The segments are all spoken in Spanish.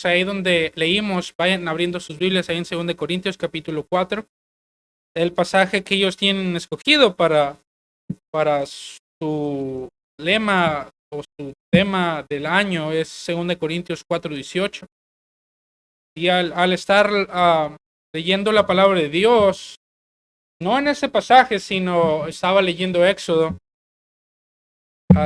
ahí donde leímos, vayan abriendo sus Biblias ahí en 2 Corintios capítulo 4. El pasaje que ellos tienen escogido para su lema o su tema del año es 2 Corintios 4:18. Y al estar leyendo la palabra de Dios, no en ese pasaje, sino estaba leyendo Éxodo.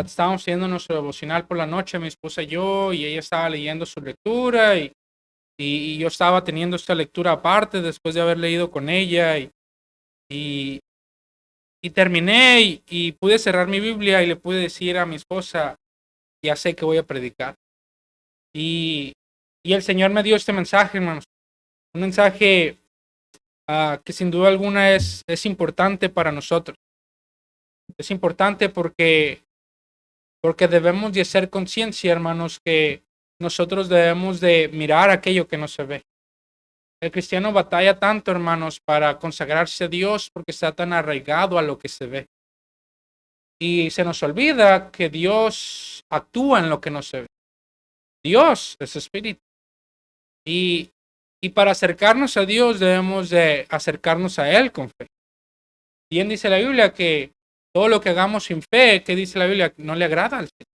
Estábamos haciendo nuestro devocional por la noche, mi esposa y yo, y ella estaba leyendo su lectura y yo estaba teniendo esta lectura aparte después de haber leído con ella y, y terminé y pude cerrar mi Biblia y le pude decir a mi esposa, ya sé que voy a predicar. Y, y el Señor me dio este mensaje, hermanos, un mensaje que sin duda alguna es importante para nosotros. Es importante porque debemos de hacer conciencia, hermanos, que nosotros debemos de mirar aquello que no se ve. El cristiano batalla tanto, hermanos, para consagrarse a Dios porque está tan arraigado a lo que se ve. Y se nos olvida que Dios actúa en lo que no se ve. Dios es espíritu. Y para acercarnos a Dios debemos de acercarnos a Él con fe. Bien dice la Biblia que todo lo que hagamos sin fe, que dice la Biblia, no le agrada al Señor.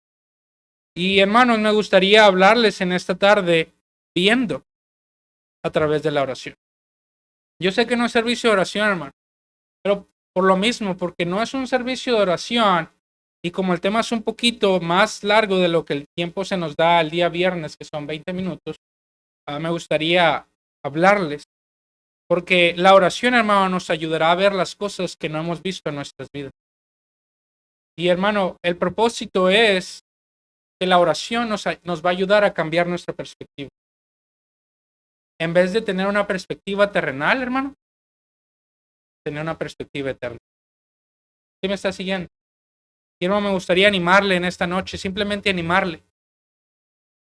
Y hermanos, me gustaría hablarles en esta tarde viendo a través de la oración. Yo sé que no es servicio de oración, hermano, pero por lo mismo, porque no es un servicio de oración y como el tema es un poquito más largo de lo que el tiempo se nos da el día viernes, que son 20 minutos, me gustaría hablarles, porque la oración, hermano, nos ayudará a ver las cosas que no hemos visto en nuestras vidas. Y hermano, el propósito es que la oración nos va a ayudar a cambiar nuestra perspectiva. En vez de tener una perspectiva terrenal, hermano, tener una perspectiva eterna. ¿Sí me está siguiendo? Y hermano, me gustaría animarle en esta noche, simplemente animarle.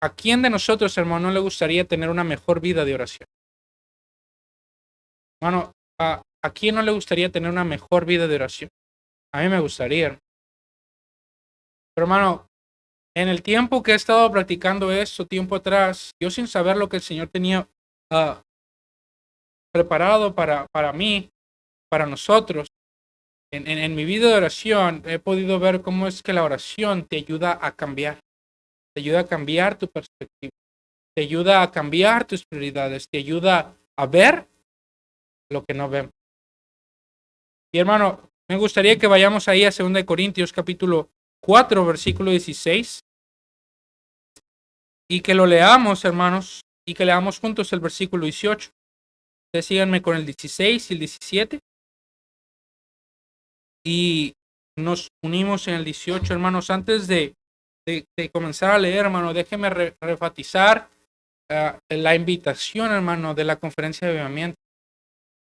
¿A quién de nosotros, hermano, no le gustaría tener una mejor vida de oración? Hermano, ¿a quién no le gustaría tener una mejor vida de oración? A mí me gustaría. Pero hermano, en el tiempo que he estado practicando esto, tiempo atrás, yo sin saber lo que el Señor tenía preparado para mí, para nosotros, en mi vida de oración, he podido ver cómo es que la oración te ayuda a cambiar. Te ayuda a cambiar tu perspectiva. Te ayuda a cambiar tus prioridades. Te ayuda a ver lo que no vemos. Y hermano, me gustaría que vayamos ahí a 2 Corintios capítulo 4, versículo 16. Y que lo leamos, hermanos, y que leamos juntos el versículo 18. Ustedes síganme con el 16 y el 17. Y nos unimos en el 18, hermanos. Antes de comenzar a leer, hermano, déjeme refatizar la invitación, hermano, de la conferencia de avivamiento.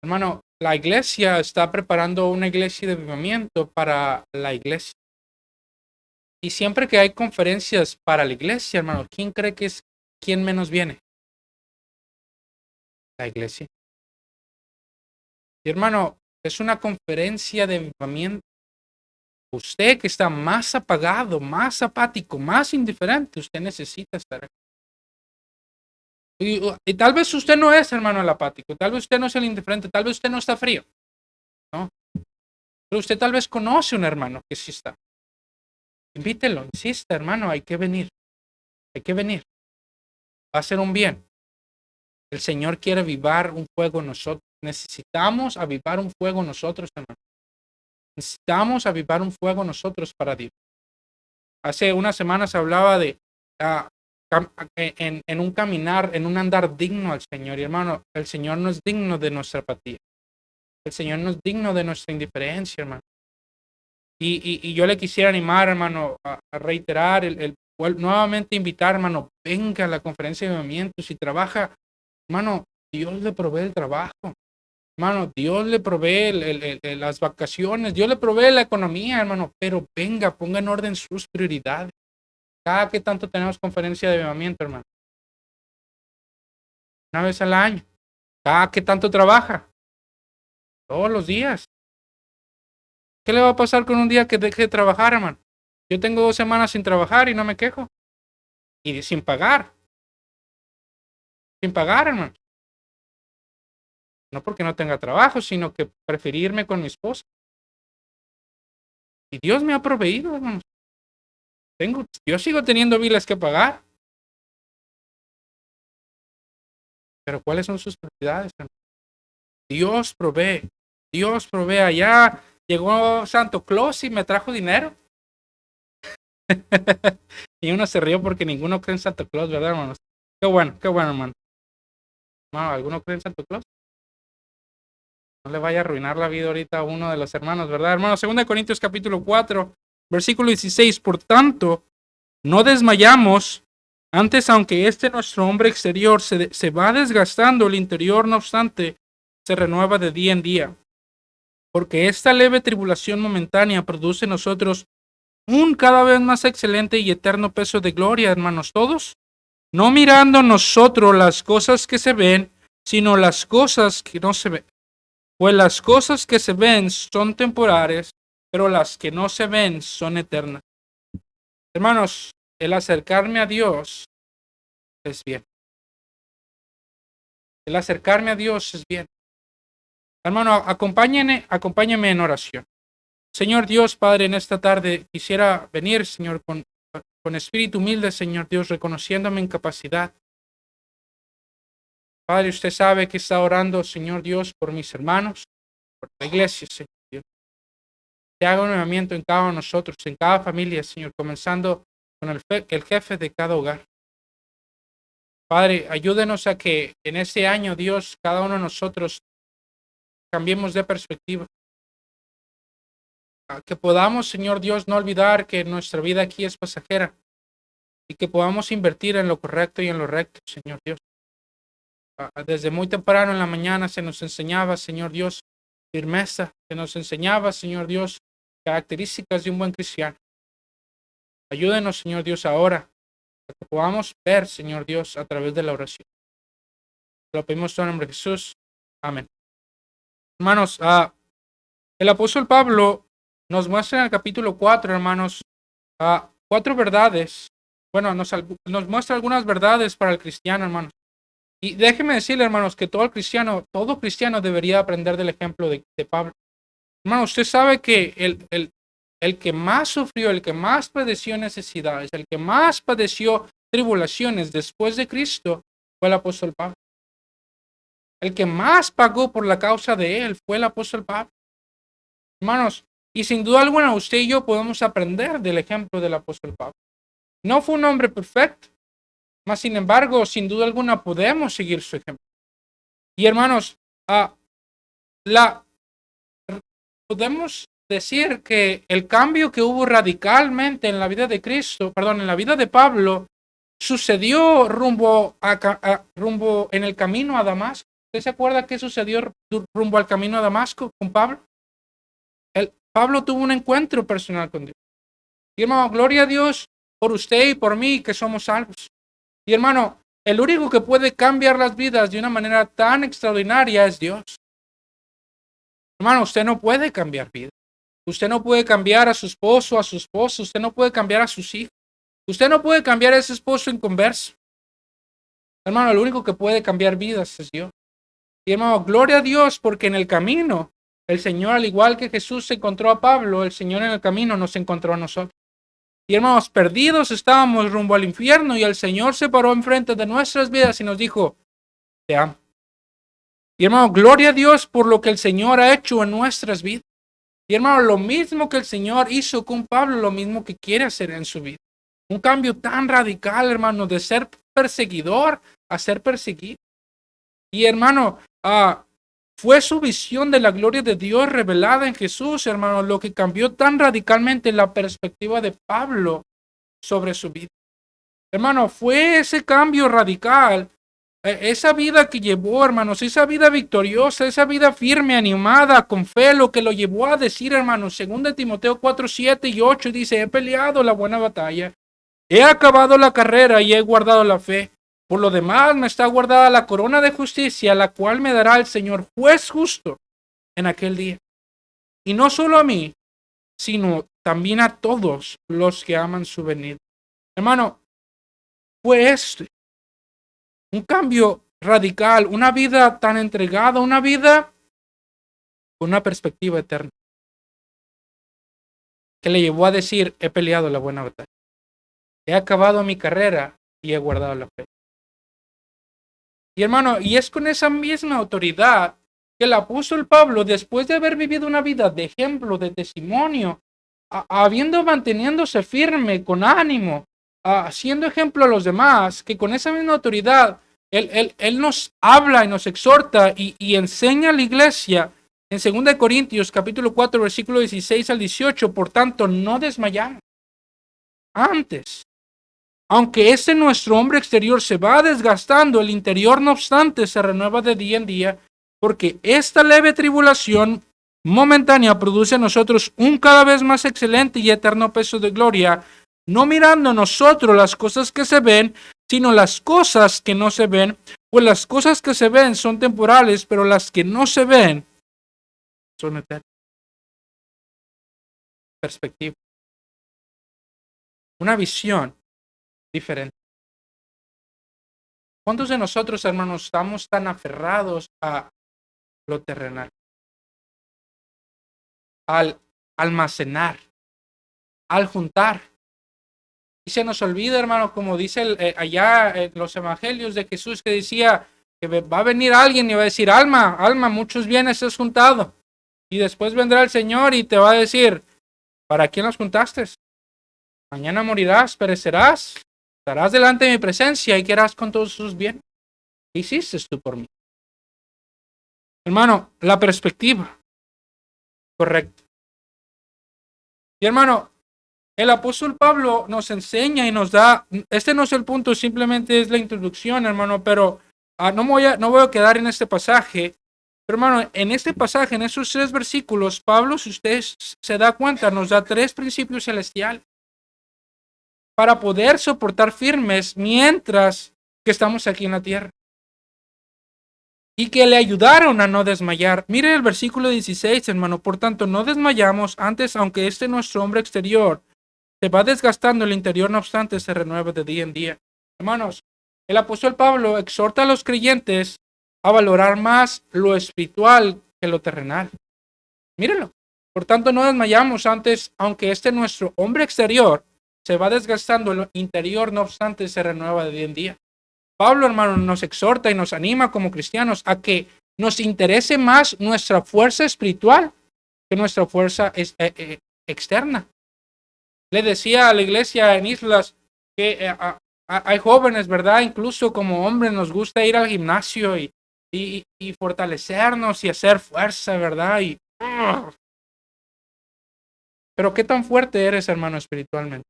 Hermano, la iglesia está preparando una iglesia de avivamiento para la iglesia. Y siempre que hay conferencias para la iglesia, hermano, ¿quién cree que es quien menos viene? La iglesia. Y hermano, es una conferencia de avivamiento. Usted que está más apagado, más apático, más indiferente, usted necesita estar aquí. Y tal vez usted no es, hermano, el apático, tal vez usted no es el indiferente, tal vez usted no está frío, ¿no? Pero usted tal vez conoce un hermano que sí está. Invítelo, insista, hermano, hay que venir, hay que venir. Va a ser un bien. El Señor quiere avivar un fuego en nosotros. Necesitamos avivar un fuego nosotros, hermano. Necesitamos avivar un fuego nosotros para Dios. Hace unas semanas hablaba de en un caminar, en un andar digno al Señor. Y hermano, el Señor no es digno de nuestra apatía. El Señor no es digno de nuestra indiferencia, hermano. Y yo le quisiera animar, hermano, a reiterar, nuevamente invitar, hermano, venga a la conferencia de movimientos. Si trabaja, hermano, Dios le provee el trabajo. Hermano, Dios le provee las vacaciones, Dios le provee la economía, hermano, pero venga, ponga en orden sus prioridades. Cada que tanto tenemos conferencia de avivamiento, hermano. Una vez al año. Cada que tanto trabaja. Todos los días. ¿Qué le va a pasar con un día que deje de trabajar, hermano? Yo tengo 2 semanas sin trabajar y no me quejo. Y sin pagar. sin pagar, hermano. No porque no tenga trabajo, sino que preferí irme con mi esposa. Y Dios me ha proveído, hermanos. Yo sigo teniendo biles que pagar. Pero ¿cuáles son sus prioridades, hermano? Dios provee. Dios provee. Allá llegó Santo Claus y me trajo dinero. Y uno se rió porque ninguno cree en Santo Claus, ¿verdad, hermanos? Qué bueno, hermano. ¿Alguno cree en Santo Claus? No le vaya a arruinar la vida ahorita a uno de los hermanos, ¿verdad, hermano? 2 Corintios capítulo 4, versículo 16. Por tanto, no desmayamos. Antes, aunque nuestro hombre exterior se va desgastando, el interior, no obstante, se renueva de día en día. Porque esta leve tribulación momentánea produce en nosotros un cada vez más excelente y eterno peso de gloria, hermanos todos, no mirando nosotros las cosas que se ven, sino las cosas que no se ven. Pues las cosas que se ven son temporales, pero las que no se ven son eternas. Hermanos, el acercarme a Dios es bien. El acercarme a Dios es bien. Hermano, acompáñeme en oración. Señor Dios, Padre, en esta tarde quisiera venir, Señor, con espíritu humilde, Señor Dios, reconociendo mi incapacidad. Padre, usted sabe que está orando, Señor Dios, por mis hermanos, por la iglesia, Señor Dios. Que haga un movimiento en cada uno de nosotros, en cada familia, Señor, comenzando con el jefe de cada hogar. Padre, ayúdenos a que en este año, Dios, cada uno de nosotros cambiemos de perspectiva. A que podamos, Señor Dios, no olvidar que nuestra vida aquí es pasajera y que podamos invertir en lo correcto y en lo recto, Señor Dios. Desde muy temprano en la mañana se nos enseñaba, Señor Dios, firmeza, se nos enseñaba, Señor Dios, características de un buen cristiano. Ayúdenos, Señor Dios, ahora, para que podamos ver, Señor Dios, a través de la oración. Lo pedimos en el nombre de Jesús. Amén. Hermanos, el apóstol Pablo nos muestra en el capítulo 4, hermanos, 4 verdades. Bueno, nos muestra algunas verdades para el cristiano, hermanos. Y déjeme decirle, hermanos, que todo cristiano debería aprender del ejemplo de Pablo. Hermano, usted sabe que el que más sufrió, el que más padeció necesidades, el que más padeció tribulaciones después de Cristo fue el apóstol Pablo. El que más pagó por la causa de él fue el apóstol Pablo. Hermanos, y sin duda alguna usted y yo podemos aprender del ejemplo del apóstol Pablo. No fue un hombre perfecto, mas sin embargo, sin duda alguna podemos seguir su ejemplo. Y hermanos, podemos decir que el cambio que hubo radicalmente en la vida de en la vida de Pablo, sucedió rumbo en el camino a Damasco. ¿Usted se acuerda qué sucedió rumbo al camino a Damasco con Pablo? Pablo tuvo un encuentro personal con Dios. Y hermano, gloria a Dios por usted y por mí que somos salvos. Y hermano, el único que puede cambiar las vidas de una manera tan extraordinaria es Dios. Hermano, usted no puede cambiar vidas. Usted no puede cambiar a su esposo, a su esposa. Usted no puede cambiar a sus hijos. Usted no puede cambiar a ese esposo inconverso. Hermano, el único que puede cambiar vidas es Dios. Y hermano, gloria a Dios porque en el camino, el Señor, al igual que Jesús se encontró a Pablo, el Señor en el camino nos encontró a nosotros. Y hermanos, perdidos estábamos rumbo al infierno y el Señor se paró enfrente de nuestras vidas y nos dijo, te amo. Y hermano, gloria a Dios por lo que el Señor ha hecho en nuestras vidas. Y hermano, lo mismo que el Señor hizo con Pablo, lo mismo que quiere hacer en su vida. Un cambio tan radical, hermano, de ser perseguidor a ser perseguido. Y hermano, fue su visión de la gloria de Dios revelada en Jesús, hermano, lo que cambió tan radicalmente la perspectiva de Pablo sobre su vida. Hermano, fue ese cambio radical, esa vida que llevó, hermanos, esa vida victoriosa, esa vida firme, animada, con fe, lo que lo llevó a decir, hermanos, 2 Timoteo 4, 7 y 8, dice, he peleado la buena batalla, he acabado la carrera y he guardado la fe. Por lo demás, me está guardada la corona de justicia, la cual me dará el Señor juez justo en aquel día. Y no solo a mí, sino también a todos los que aman su venida. Hermano, fue un cambio radical, una vida tan entregada, una vida con una perspectiva eterna, que le llevó a decir, he peleado la buena batalla, he acabado mi carrera y he guardado la fe. Y hermano, y es con esa misma autoridad que el apóstol Pablo, después de haber vivido una vida de ejemplo, de testimonio, habiendo manteniéndose firme, con ánimo, siendo ejemplo a los demás, que con esa misma autoridad, él nos habla y nos exhorta y enseña a la iglesia en 2 Corintios capítulo 4, versículo 16 al 18, por tanto, no desmayamos. Antes, aunque nuestro hombre exterior se va desgastando, el interior, no obstante, se renueva de día en día, porque esta leve tribulación momentánea produce en nosotros un cada vez más excelente y eterno peso de gloria, no mirando nosotros las cosas que se ven, sino las cosas que no se ven, pues las cosas que se ven son temporales, pero las que no se ven son eternas. Perspectiva. Una visión diferente. ¿Cuántos de nosotros, hermanos, estamos tan aferrados a lo terrenal? Al almacenar, al juntar. Y se nos olvida, hermano, como dice allá en los evangelios de Jesús, que decía que va a venir alguien y va a decir, alma, alma, muchos bienes has juntado. Y después vendrá el Señor y te va a decir, ¿para quién los juntaste? Mañana morirás, perecerás, estarás delante de mi presencia y qué harás con todos sus bienes. ¿Qué hiciste tú por mí? Hermano, la perspectiva correcta. Y hermano, el apóstol Pablo nos enseña y nos da, este no es el punto, simplemente es la introducción, hermano, pero no voy a quedar en este pasaje. Pero hermano, en este pasaje, en esos 3 versículos, Pablo, si usted se da cuenta, nos da 3 principios celestiales para poder soportar firmes mientras que estamos aquí en la tierra. Y que le ayudaron a no desmayar. Mire el versículo 16, hermano. Por tanto, no desmayamos antes, aunque nuestro hombre exterior se va desgastando, el interior, no obstante, se renueva de día en día. Hermanos, el apóstol Pablo exhorta a los creyentes a valorar más lo espiritual que lo terrenal. Mírenlo. Por tanto, no desmayamos antes, aunque nuestro hombre exterior se va desgastando, el interior, no obstante, se renueva de día en día. Pablo, hermano, nos exhorta y nos anima como cristianos a que nos interese más nuestra fuerza espiritual que nuestra fuerza externa. Le decía a la iglesia en Islas que hay jóvenes, ¿verdad? Incluso como hombres nos gusta ir al gimnasio y fortalecernos y hacer fuerza, ¿verdad? Pero ¿qué tan fuerte eres, hermano, espiritualmente?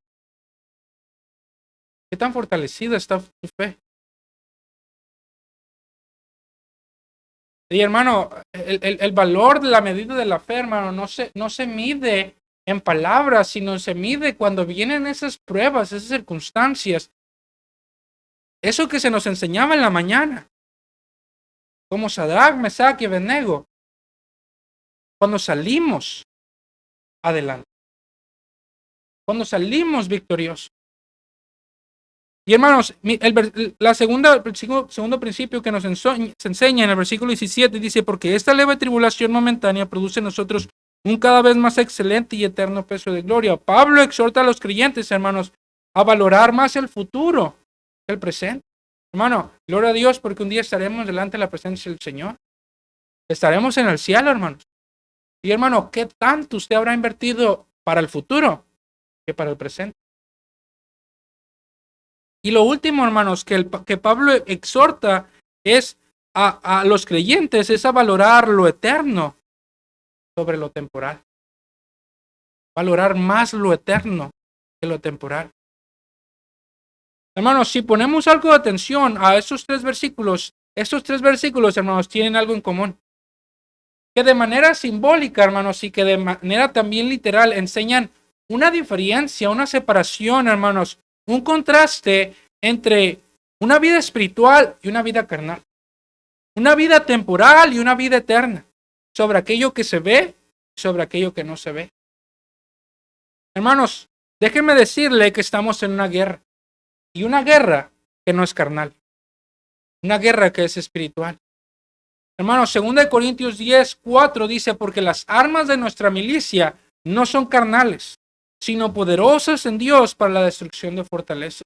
¿Qué tan fortalecida está tu fe? Y hermano, el valor de la medida de la fe, hermano, no se mide en palabras, sino se mide cuando vienen esas pruebas, esas circunstancias. Eso que se nos enseñaba en la mañana, como Sadrach, Mesach y Abednego, cuando salimos adelante, cuando salimos victoriosos. Y hermanos, el segundo principio que nos se enseña en el versículo 17 dice, porque esta leve tribulación momentánea produce en nosotros un cada vez más excelente y eterno peso de gloria. Pablo exhorta a los creyentes, hermanos, a valorar más el futuro que el presente. Hermano, gloria a Dios porque un día estaremos delante de la presencia del Señor. Estaremos en el cielo, hermanos. Y hermano, ¿qué tanto usted habrá invertido para el futuro que para el presente? Y lo último, hermanos, que Pablo exhorta es a los creyentes, es a valorar lo eterno sobre lo temporal. Valorar más lo eterno que lo temporal. Hermanos, si ponemos algo de atención a estos 3 versículos, hermanos, tienen algo en común. Que de manera simbólica, hermanos, y que de manera también literal enseñan una diferencia, una separación, hermanos, un contraste entre una vida espiritual y una vida carnal. Una vida temporal y una vida eterna. Sobre aquello que se ve y sobre aquello que no se ve. Hermanos, déjenme decirle que estamos en una guerra. Y una guerra que no es carnal. Una guerra que es espiritual. Hermanos, 2 Corintios 10:4 dice, porque las armas de nuestra milicia no son carnales, sino poderosas en Dios para la destrucción de fortalezas.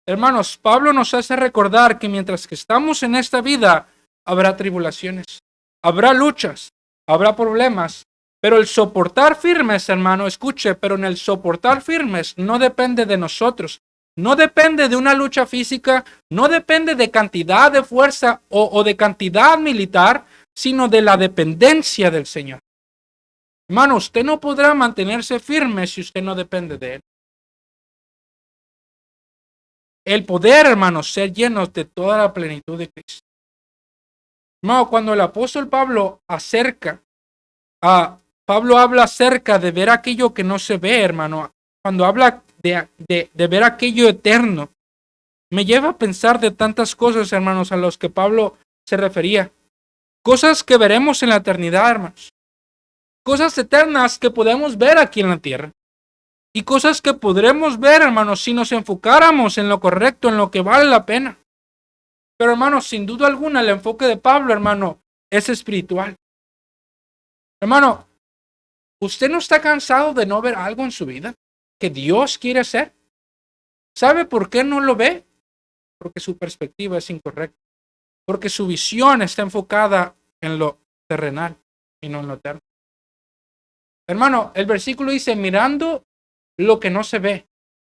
Hermanos, Pablo nos hace recordar que mientras que estamos en esta vida, habrá tribulaciones, habrá luchas, habrá problemas, pero el soportar firmes, hermano, escuche, pero en el soportar firmes no depende de nosotros, no depende de una lucha física, no depende de cantidad de fuerza o de cantidad militar, sino de la dependencia del Señor. Hermano, usted no podrá mantenerse firme si usted no depende de Él. El poder, hermanos, ser llenos de toda la plenitud de Cristo. Hermano, cuando el apóstol Pablo Pablo habla acerca de ver aquello que no se ve, hermano. Cuando habla de ver aquello eterno, me lleva a pensar de tantas cosas, hermanos, a los que Pablo se refería. Cosas que veremos en la eternidad, hermanos. Cosas eternas que podemos ver aquí en la tierra. Y cosas que podremos ver, hermanos, si nos enfocáramos en lo correcto, en lo que vale la pena. Pero, hermanos, sin duda alguna, el enfoque de Pablo, hermano, es espiritual. Hermano, ¿usted no está cansado de no ver algo en su vida que Dios quiere hacer? ¿Sabe por qué no lo ve? Porque su perspectiva es incorrecta. Porque su visión está enfocada en lo terrenal y no en lo eterno. Hermano, el versículo dice, mirando lo que no se ve.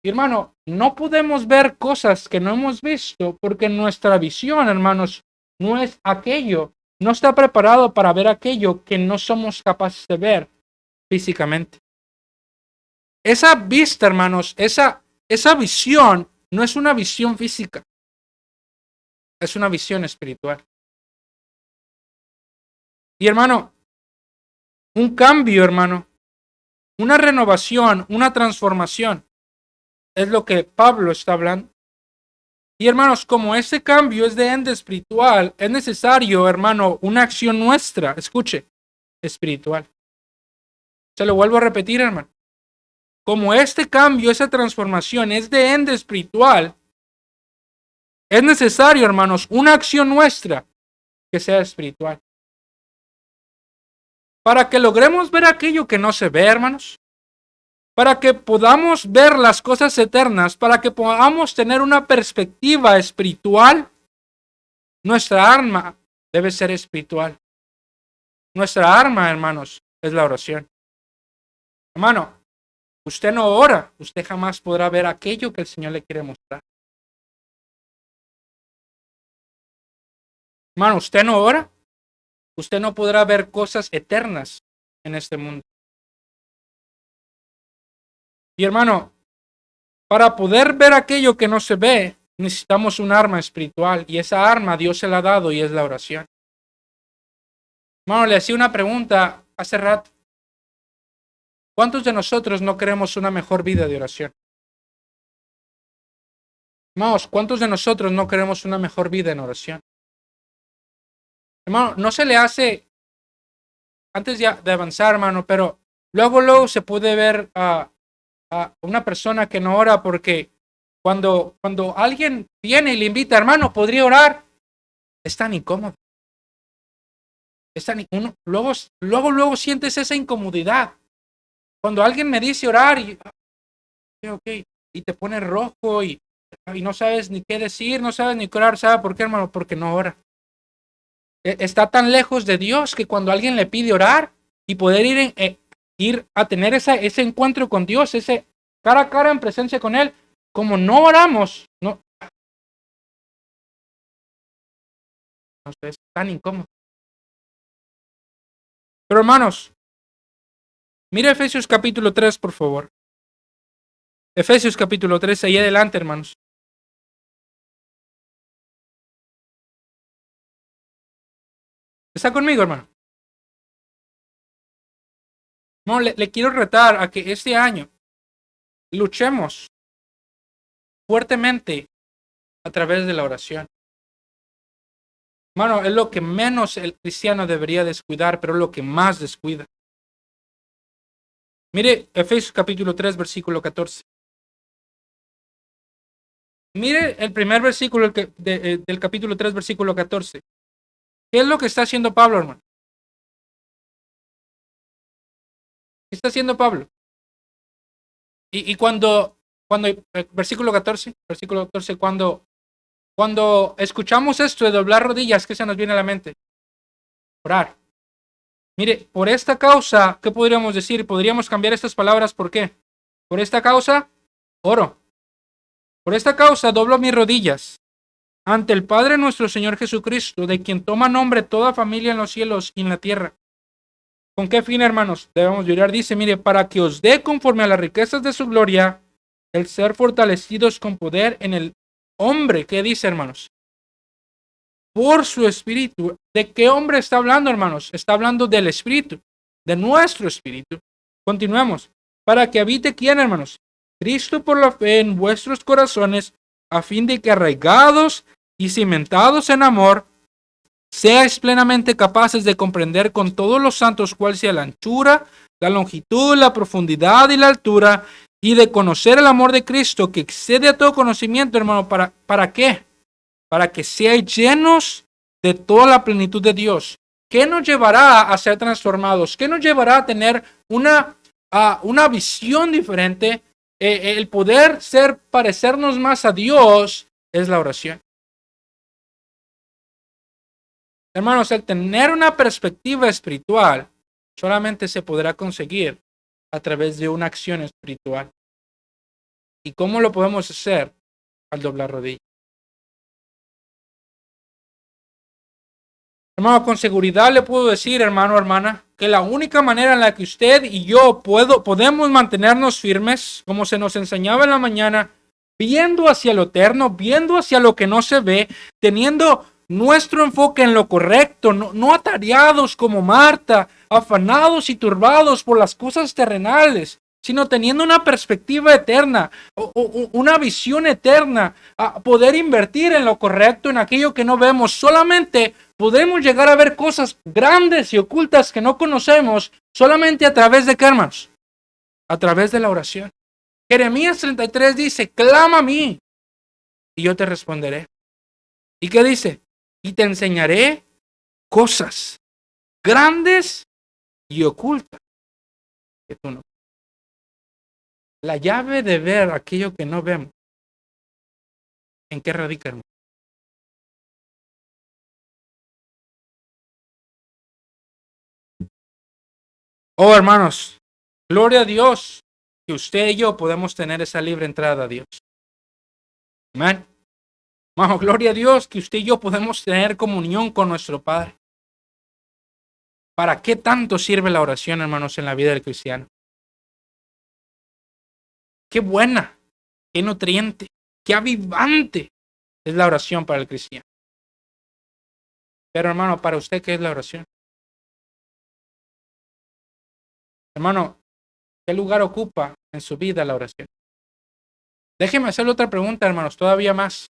Y hermano, no podemos ver cosas que no hemos visto porque nuestra visión, hermanos, no es aquello, no está preparado para ver aquello que no somos capaces de ver físicamente. Esa vista, hermanos, esa visión no es una visión física, es una visión espiritual. Y hermano, un cambio, hermano, una renovación, una transformación, es lo que Pablo está hablando. Y hermanos, como ese cambio es de ende espiritual, es necesario, hermano, una acción nuestra, escuche, espiritual. Se lo vuelvo a repetir, hermano. Como este cambio, esa transformación es de ende espiritual, es necesario, hermanos, una acción nuestra que sea espiritual. Para que logremos ver aquello que no se ve, hermanos. Para que podamos ver las cosas eternas, para que podamos tener una perspectiva espiritual, nuestra arma debe ser espiritual. Nuestra arma, hermanos, es la oración. Hermano, usted no ora, usted jamás podrá ver aquello que el Señor le quiere mostrar. Hermano, usted no ora, usted no podrá ver cosas eternas en este mundo. Y hermano, para poder ver aquello que no se ve, necesitamos un arma espiritual y esa arma Dios se la ha dado y es la oración. Hermano, le hacía una pregunta hace rato. ¿Cuántos de nosotros no queremos una mejor vida de oración? Hermanos, ¿cuántos de nosotros no queremos una mejor vida en oración? Hermano, no se le hace, antes ya de avanzar, hermano, pero luego se puede ver a una persona que no ora porque cuando alguien viene y le invita, hermano, ¿podría orar? Es tan incómodo. Luego sientes esa incomodidad. Cuando alguien me dice orar y te pone rojo y no sabes ni qué decir, no sabes ni qué orar, ¿sabe por qué, hermano? Porque no ora. Está tan lejos de Dios que cuando alguien le pide orar y poder ir a tener ese encuentro con Dios, ese cara a cara en presencia con Él, como no oramos, no es tan incómodo. Pero hermanos, mire Efesios capítulo 3, por favor. Efesios capítulo 3, ahí adelante, hermanos. ¿Está conmigo, hermano? No, le quiero retar a que este año luchemos fuertemente a través de la oración. Hermano, es lo que menos el cristiano debería descuidar, pero es lo que más descuida. Mire Efesios capítulo 3, versículo 14. Mire el primer versículo del capítulo 3, versículo 14. ¿Qué es lo que está haciendo Pablo, hermano? ¿Qué está haciendo Pablo? Y versículo 14, cuando escuchamos esto de doblar rodillas, ¿qué se nos viene a la mente? Orar. Mire, por esta causa, ¿qué podríamos decir? Podríamos cambiar estas palabras, ¿por qué? Por esta causa, oro. Por esta causa, doblo mis rodillas ante el Padre nuestro Señor Jesucristo, de quien toma nombre toda familia en los cielos y en la tierra. ¿Con qué fin, hermanos? Debemos llorar. Dice, mire, para que os dé conforme a las riquezas de su gloria, el ser fortalecidos con poder en el hombre. ¿Qué dice, hermanos? Por su espíritu. ¿De qué hombre está hablando, hermanos? Está hablando del espíritu, de nuestro espíritu. Continuemos. Para que habite quién, hermanos? Cristo por la fe en vuestros corazones, a fin de que arraigados y cimentados en amor, seáis plenamente capaces de comprender con todos los santos cuál sea la anchura, la longitud, la profundidad y la altura, y de conocer el amor de Cristo que excede a todo conocimiento, hermano. ¿Para qué? Para que seáis llenos de toda la plenitud de Dios. ¿Qué nos llevará a ser transformados? ¿Qué nos llevará a tener una visión diferente? El poder parecernos más a Dios es la oración. Hermanos, el tener una perspectiva espiritual solamente se podrá conseguir a través de una acción espiritual. ¿Y cómo lo podemos hacer? Al doblar rodillas. Hermano, con seguridad le puedo decir, hermano, hermana, que la única manera en la que usted y yo podemos mantenernos firmes, como se nos enseñaba en la mañana, viendo hacia lo eterno, viendo hacia lo que no se ve, teniendo nuestro enfoque en lo correcto, no atareados como Marta, afanados y turbados por las cosas terrenales, sino teniendo una perspectiva eterna, una visión eterna, a poder invertir en lo correcto, en aquello que no vemos. Solamente podemos llegar a ver cosas grandes y ocultas que no conocemos solamente a través de, ¿qué, hermanos? A través de la oración. Jeremías 33 dice, clama a mí y yo te responderé. ¿Y qué dice? Y te enseñaré cosas grandes y ocultas que tú no. La llave de ver aquello que no vemos, ¿en qué radica, hermano? Oh, hermanos, gloria a Dios que usted y yo podemos tener esa libre entrada a Dios. Amén. Hermano, gloria a Dios que usted y yo podemos tener comunión con nuestro Padre. ¿Para qué tanto sirve la oración, hermanos, en la vida del cristiano? Qué buena, qué nutriente, qué avivante es la oración para el cristiano. Pero, hermano, para usted, ¿qué es la oración? Hermano, ¿qué lugar ocupa en su vida la oración? Déjeme hacerle otra pregunta, hermanos, todavía más.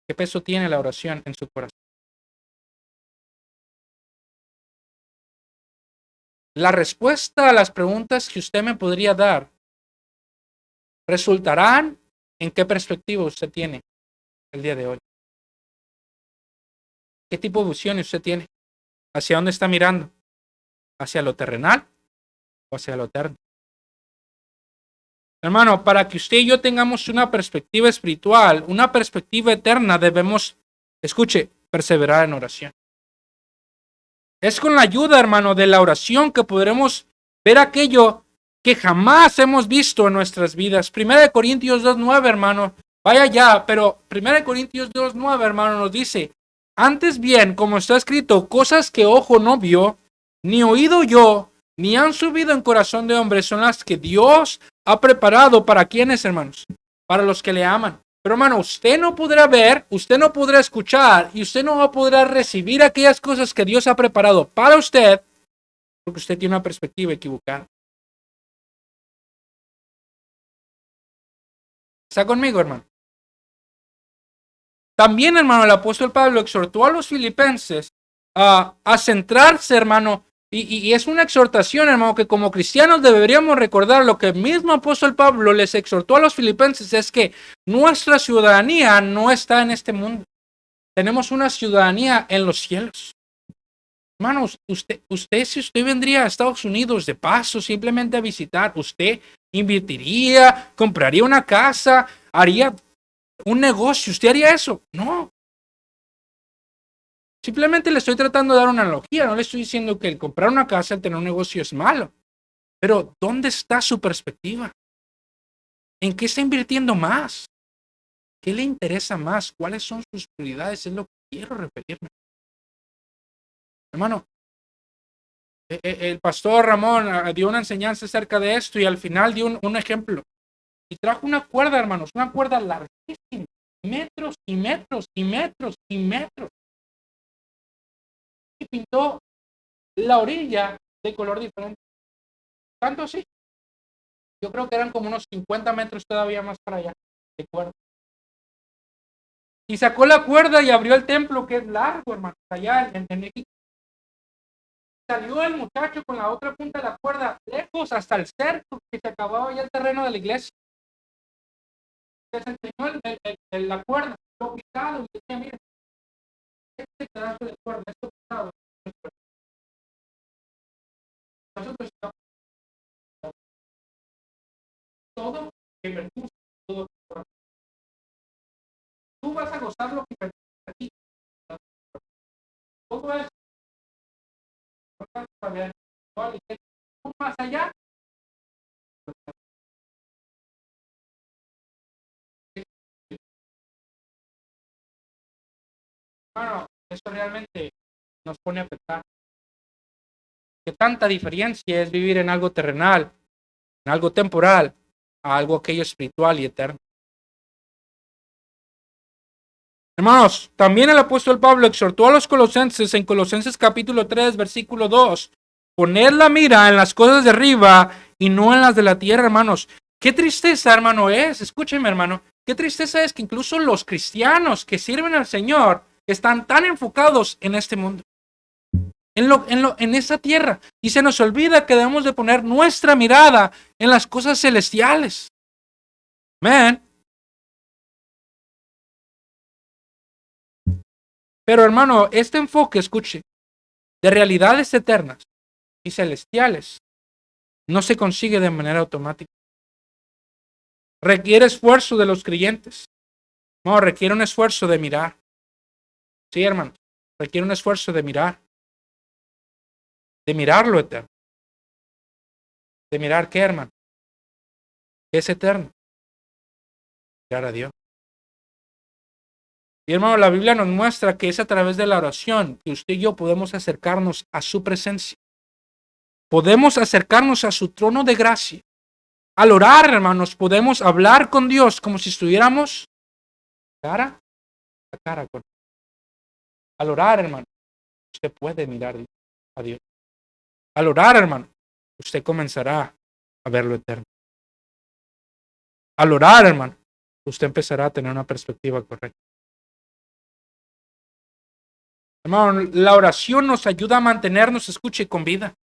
¿Qué peso tiene la oración en su corazón? La respuesta a las preguntas que usted me podría dar resultarán en qué perspectiva usted tiene el día de hoy. ¿Qué tipo de visión usted tiene? ¿Hacia dónde está mirando? ¿Hacia lo terrenal o hacia lo eterno? Hermano, para que usted y yo tengamos una perspectiva espiritual, una perspectiva eterna, debemos, escuche, perseverar en oración. Es con la ayuda, hermano, de la oración que podremos ver aquello que jamás hemos visto en nuestras vidas. 1 Corintios 2:9, hermano, vaya ya, pero 1 Corintios 2:9, hermano, nos dice, antes bien, como está escrito, cosas que ojo no vio, ni oído yo, ni han subido en corazón de hombre, son las que Dios ha preparado para quienes, hermanos, para los que le aman. Pero, hermano, usted no podrá ver, usted no podrá escuchar y usted no podrá recibir aquellas cosas que Dios ha preparado para usted porque usted tiene una perspectiva equivocada. ¿Está conmigo, hermano? También, hermano, el apóstol Pablo exhortó a los filipenses a centrarse, hermano, Y es una exhortación, hermano, que como cristianos deberíamos recordar lo que el mismo apóstol Pablo les exhortó a los filipenses, es que nuestra ciudadanía no está en este mundo. Tenemos una ciudadanía en los cielos. Hermanos, si usted vendría a Estados Unidos de paso, simplemente a visitar, usted invertiría, compraría una casa, haría un negocio, ¿usted haría eso? No. Simplemente le estoy tratando de dar una analogía, no le estoy diciendo que el comprar una casa, el tener un negocio es malo. Pero, ¿dónde está su perspectiva? ¿En qué está invirtiendo más? ¿Qué le interesa más? ¿Cuáles son sus prioridades? Es lo que quiero referirme. Hermano, el pastor Ramón dio una enseñanza acerca de esto y al final dio un ejemplo. Y trajo una cuerda, hermanos, una cuerda larguísima, metros y metros y metros y metros. Y pintó la orilla de color diferente. Tanto así. Yo creo que eran como unos 50 metros todavía más para allá de cuerda. Y sacó la cuerda y abrió el templo, que es largo, hermano, allá en México. Salió el muchacho con la otra punta de la cuerda, lejos hasta el cerco, que se acababa ya el terreno de la iglesia. Les enseñó la cuerda, lo pisado, y decía, mira, este pedazo de cuerda, esto pisado. Nosotros estamos todo que invertimos, todo. Tú vas a gozar lo que invertimos aquí. Todo es más allá. Bueno, eso realmente nos pone a pensar que tanta diferencia es vivir en algo terrenal, en algo temporal, a algo aquello espiritual y eterno. Hermanos, también el apóstol Pablo exhortó a los colosenses en Colosenses capítulo 3, versículo 2, poner la mira en las cosas de arriba y no en las de la tierra, hermanos. Qué tristeza, hermano, es, escúcheme, hermano, qué tristeza es que incluso los cristianos que sirven al Señor están tan enfocados en este mundo, en esa tierra, y se nos olvida que debemos de poner nuestra mirada en las cosas celestiales. Amén. Pero hermano, este enfoque, escuche, de realidades eternas y celestiales no se consigue de manera automática. Requiere esfuerzo de los creyentes. No, requiere un esfuerzo de mirar. Sí, hermano, requiere un esfuerzo de mirar lo eterno. ¿De mirar qué, hermano? ¿Qué es eterno? Mirar a Dios. Y hermano, la Biblia nos muestra que es a través de la oración que usted y yo podemos acercarnos a su presencia. Podemos acercarnos a su trono de gracia. Al orar, hermanos, podemos hablar con Dios como si estuviéramos cara a cara con Él. Al orar, hermano, usted puede mirar a Dios. Al orar, hermano, usted comenzará a ver lo eterno. Al orar, hermano, usted empezará a tener una perspectiva correcta. Hermano, la oración nos ayuda a mantenernos, escuche, con vida.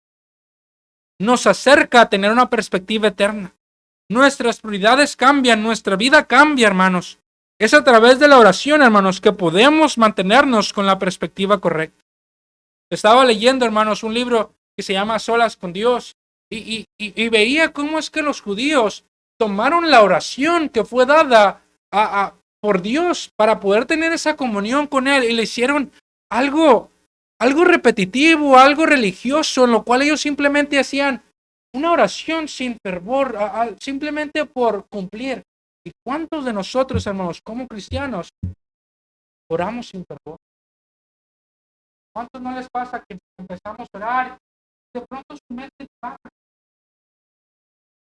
Nos acerca a tener una perspectiva eterna. Nuestras prioridades cambian, nuestra vida cambia, hermanos. Es a través de la oración, hermanos, que podemos mantenernos con la perspectiva correcta. Estaba leyendo, hermanos, un libro que se llama Solas con Dios y veía cómo es que los judíos tomaron la oración que fue dada por Dios para poder tener esa comunión con Él y le hicieron algo repetitivo, algo religioso, en lo cual ellos simplemente hacían una oración sin fervor, simplemente por cumplir. ¿Y cuántos de nosotros, hermanos, como cristianos, oramos sin fervor? ¿Cuántos no les pasa que empezamos a orar y de pronto su mente va,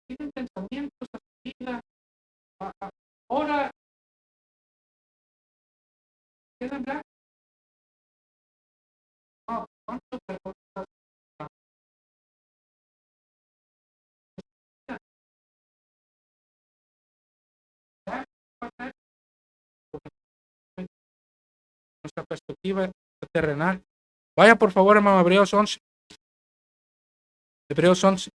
tienen pensamientos a su vida, ora, queda en blanco? No, ¿cuánto fervor? Nuestra perspectiva terrenal. Vaya por favor, hermano, Hebreos 11. Hebreos 11.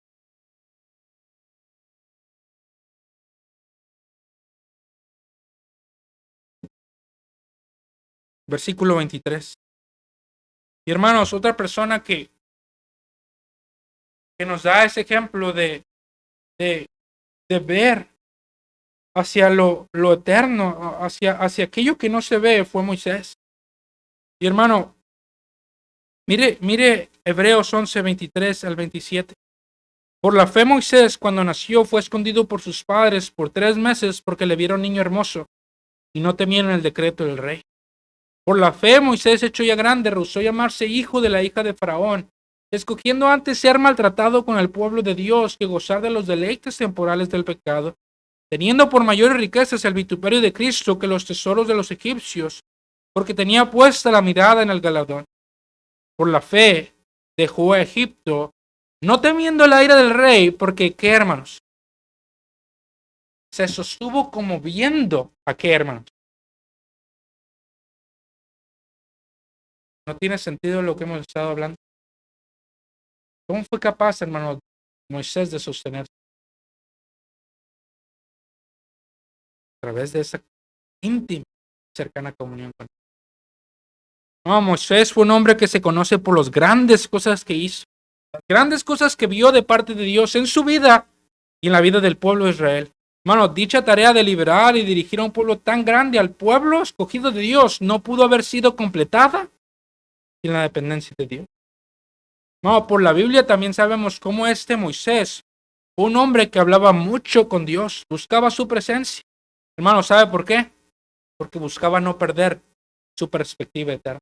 Versículo 23. Y hermanos, otra persona que nos da ese ejemplo de, de ver hacia lo eterno, hacia aquello que no se ve, fue Moisés. Y hermano, mire Hebreos 11, 23 al 27. Por la fe Moisés, cuando nació, fue escondido por sus padres por 3 meses porque le vieron niño hermoso y no temieron el decreto del rey. Por la fe Moisés, hecho ya grande, rehusó llamarse hijo de la hija de Faraón, escogiendo antes ser maltratado con el pueblo de Dios que gozar de los deleites temporales del pecado, teniendo por mayores riquezas el vituperio de Cristo que los tesoros de los egipcios, porque tenía puesta la mirada en el galardón. Por la fe dejó a Egipto, no temiendo la ira del rey, porque, ¿qué, hermanos? Se sostuvo como viendo a qué, hermanos. No tiene sentido lo que hemos estado hablando. ¿Cómo fue capaz, hermano Moisés, de sostenerse? A través de esa íntima, cercana comunión con Dios. No, Moisés fue un hombre que se conoce por las grandes cosas que hizo, las grandes cosas que vio de parte de Dios en su vida y en la vida del pueblo de Israel. Hermano, dicha tarea de liberar y dirigir a un pueblo tan grande, al pueblo escogido de Dios, no pudo haber sido completada sin la dependencia de Dios. No, por la Biblia también sabemos cómo Moisés fue un hombre que hablaba mucho con Dios, buscaba su presencia. Hermano, ¿sabe por qué? Porque buscaba no perder su perspectiva eterna.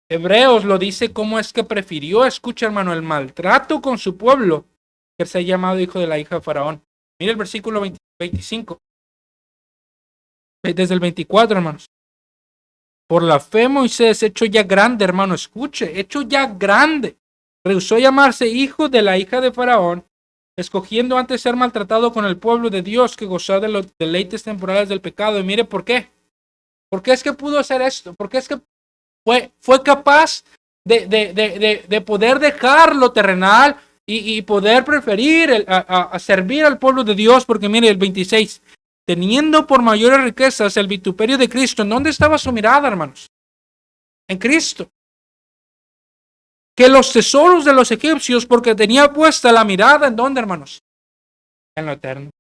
Hebreos lo dice cómo es que prefirió, escucha, hermano, el maltrato con su pueblo que ser llamado hijo de la hija de Faraón. Mire el versículo 25. Desde el 24, hermanos. Por la fe Moisés, hecho ya grande, hermano, escuche, hecho ya grande, rehusó llamarse hijo de la hija de Faraón, escogiendo antes ser maltratado con el pueblo de Dios que gozar de los deleites temporales del pecado. Y mire por qué. ¿Por qué es que pudo hacer esto? ¿Por qué es que fue capaz de poder dejar lo terrenal y poder preferir a servir al pueblo de Dios? Porque mire el 26, teniendo por mayores riquezas el vituperio de Cristo. ¿En dónde estaba su mirada, hermanos? En Cristo. Que los tesoros de los egipcios, porque tenía puesta la mirada en dónde, hermanos? En lo eterno.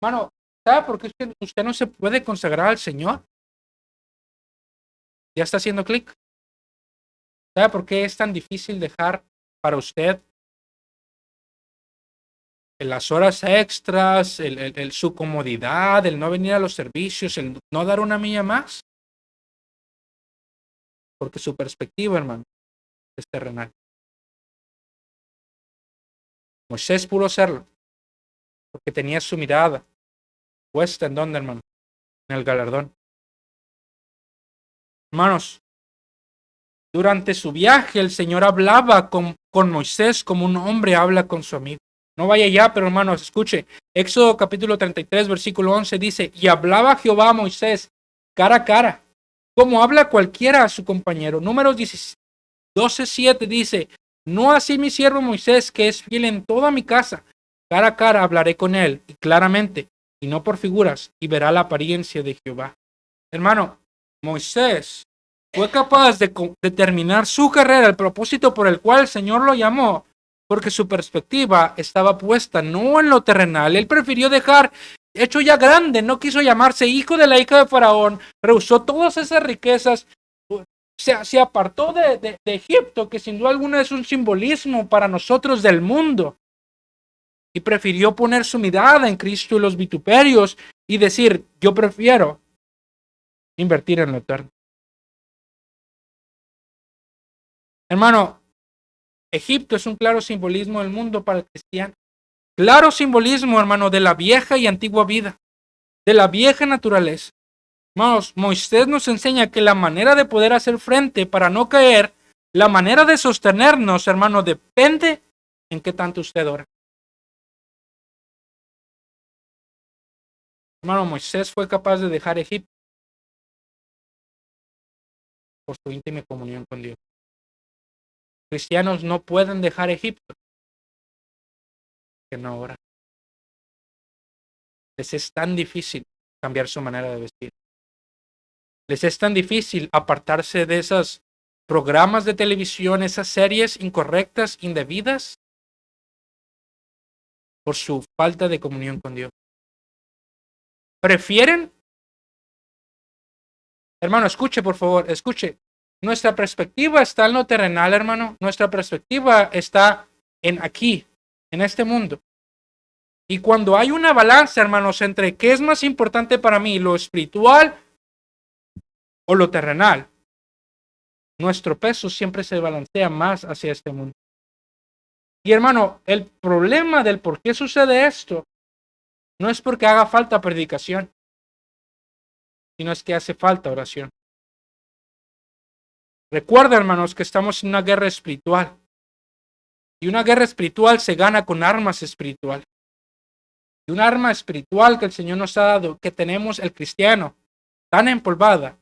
Hermano, ¿sabe por qué usted no se puede consagrar al Señor? Ya está haciendo clic. ¿Sabe por qué es tan difícil dejar para usted las horas extras, su comodidad, el no venir a los servicios, el no dar una milla más? Porque su perspectiva, hermano, es terrenal. Moisés pudo hacerlo porque tenía su mirada puesta en dónde, hermano, en el galardón. Hermanos, durante su viaje el Señor hablaba con Moisés como un hombre habla con su amigo. No vaya ya, pero hermanos, escuche. Éxodo capítulo 33, versículo 11 dice, y hablaba Jehová a Moisés cara a cara, como habla cualquiera a su compañero. Números 12:7 dice, no así mi siervo Moisés, que es fiel en toda mi casa. Cara a cara hablaré con él, y claramente, y no por figuras, y verá la apariencia de Jehová. Hermano, Moisés fue capaz de terminar su carrera, el propósito por el cual el Señor lo llamó, porque su perspectiva estaba puesta no en lo terrenal. Él prefirió dejar, hecho ya grande, no quiso llamarse hijo de la hija de Faraón, rehusó todas esas riquezas, se apartó de Egipto, que sin duda alguna es un simbolismo para nosotros del mundo, y prefirió poner su mirada en Cristo y los vituperios y decir, yo prefiero invertir en lo eterno. Hermano, Egipto es un claro simbolismo del mundo para el cristiano. Claro simbolismo, hermano, de la vieja y antigua vida, de la vieja naturaleza. Hermanos, Moisés nos enseña que la manera de poder hacer frente para no caer, la manera de sostenernos, hermano, depende en qué tanto usted ora. Hermano, Moisés fue capaz de dejar Egipto por su íntima comunión con Dios. Cristianos no pueden dejar Egipto, que no ahora. Les es tan difícil cambiar su manera de vestir. Les es tan difícil apartarse de esos programas de televisión, esas series incorrectas, indebidas, por su falta de comunión con Dios. Prefieren, hermano, escuche por favor, escuche. Nuestra perspectiva está en lo terrenal, hermano. Nuestra perspectiva está en aquí, en este mundo. Y cuando hay una balanza, hermanos, entre qué es más importante para mí, lo espiritual o lo terrenal, nuestro peso siempre se balancea más hacia este mundo. Y hermano, el problema del por qué sucede esto no es porque haga falta predicación, sino es que hace falta oración. Recuerda, hermanos, que estamos en una guerra espiritual. Y una guerra espiritual se gana con armas espirituales. Y un arma espiritual que el Señor nos ha dado, que tenemos el cristiano, tan empolvada,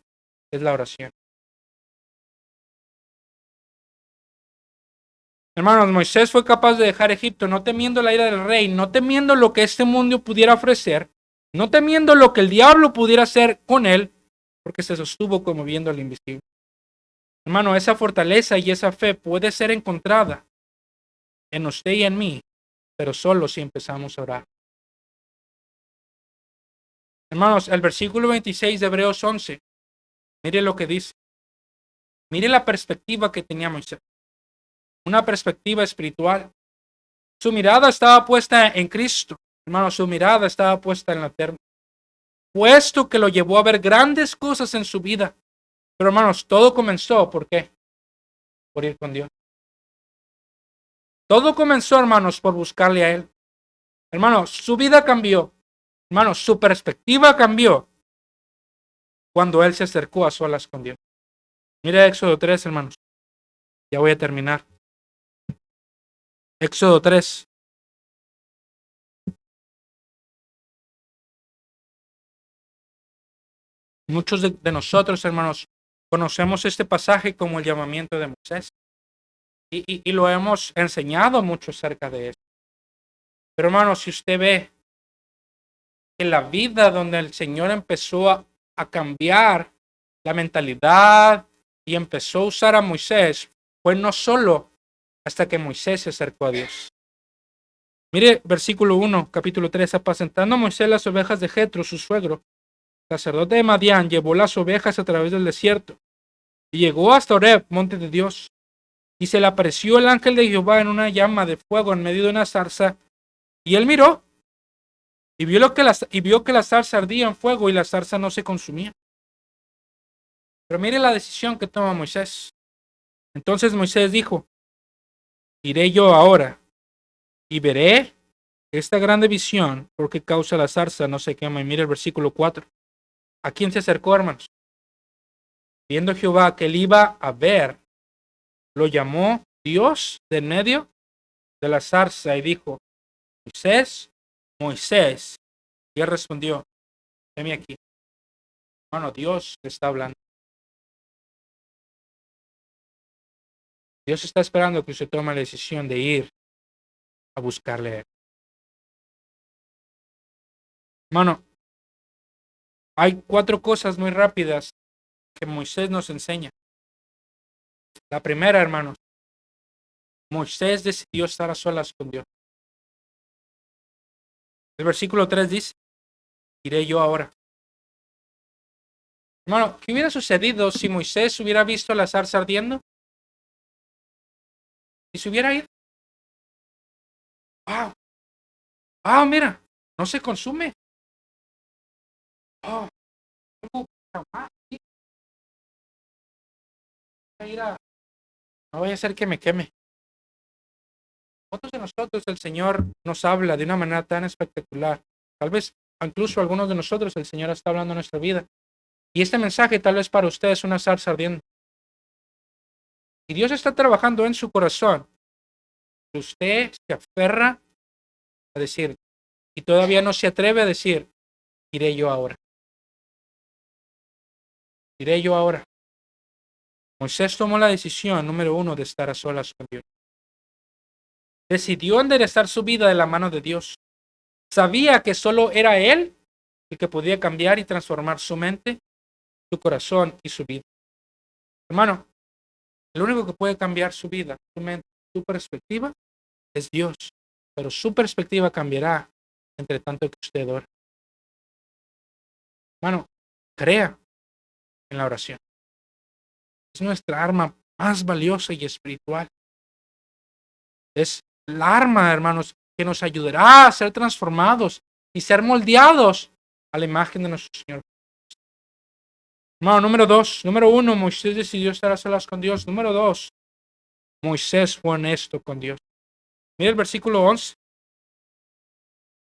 es la oración. Hermanos, Moisés fue capaz de dejar Egipto no temiendo la ira del rey, no temiendo lo que este mundo pudiera ofrecer, no temiendo lo que el diablo pudiera hacer con él, porque se sostuvo como viendo al invisible. Hermano, esa fortaleza y esa fe puede ser encontrada en usted y en mí, pero solo si empezamos a orar. Hermanos, el versículo 26 de Hebreos 11, mire lo que dice. Mire la perspectiva que tenía Moisés. Una perspectiva espiritual. Su mirada estaba puesta en Cristo. Hermano, su mirada estaba puesta en la eterna. Puesto que lo llevó a ver grandes cosas en su vida. Pero hermanos, todo comenzó, ¿por qué? Por ir con Dios. Todo comenzó, hermanos, por buscarle a Él. Hermanos, su vida cambió. Hermanos, su perspectiva cambió cuando Él se acercó a solas con Dios. Mire Éxodo 3, hermanos. Ya voy a terminar. Éxodo 3. Muchos de nosotros, hermanos, conocemos este pasaje como el llamamiento de Moisés. Y lo hemos enseñado mucho acerca de eso. Pero hermanos, si usted ve que la vida donde el Señor empezó a cambiar la mentalidad y empezó a usar a Moisés, fue no solo hasta que Moisés se acercó a Dios. Mire versículo 1, capítulo 3, apacentando Moisés las ovejas de Jetro, su suegro, sacerdote de Madián, llevó las ovejas a través del desierto y llegó hasta Horeb, monte de Dios. Y se le apareció el ángel de Jehová en una llama de fuego en medio de una zarza, y él miró y vio que la zarza ardía en fuego y la zarza no se consumía. Pero mire la decisión que toma Moisés. Entonces Moisés dijo: iré yo ahora y veré esta grande visión, porque causa la zarza no se quema. Y mire el versículo 4. ¿A quién se acercó, hermanos? Viendo Jehová que él iba a ver, lo llamó Dios de en medio de la zarza y dijo: Moisés, Moisés. Y él respondió: heme aquí. Hermano, Dios te está hablando. Dios está esperando que usted tome la decisión de ir a buscarle a él. Hermano, hay 4 cosas muy rápidas que Moisés nos enseña. La primera, hermanos, Moisés decidió estar a solas con Dios. El versículo 3 dice: iré yo ahora. Hermano, ¿qué hubiera sucedido si Moisés hubiera visto la zarza ardiendo? ¿Y se hubiera ido? ¡Wow! ¡Ah, mira! No se consume. ¡Oh! No vaya a ser que me queme. Otros de nosotros el Señor nos habla de una manera tan espectacular. Tal vez incluso algunos de nosotros el Señor está hablando en nuestra vida. Y este mensaje tal vez para ustedes es una zarza ardiendo. Y Dios está trabajando en su corazón. Usted se aferra a decir, y todavía no se atreve a decir: iré yo ahora. Iré yo ahora. Moisés tomó la decisión, número uno, de estar a solas con Dios. Decidió enderezar su vida de la mano de Dios. Sabía que solo era Él el que podía cambiar y transformar su mente, su corazón y su vida. Hermano, el único que puede cambiar su vida, su mente, su perspectiva es Dios. Pero su perspectiva cambiará entre tanto que usted ore. Hermano, crea en la oración. Es nuestra arma más valiosa y espiritual. Es la arma, hermanos, que nos ayudará a ser transformados y ser moldeados a la imagen de nuestro Señor. Hermano, número dos. Número uno, Moisés decidió estar a solas con Dios. Número dos, Moisés fue honesto con Dios. Mira el versículo 11.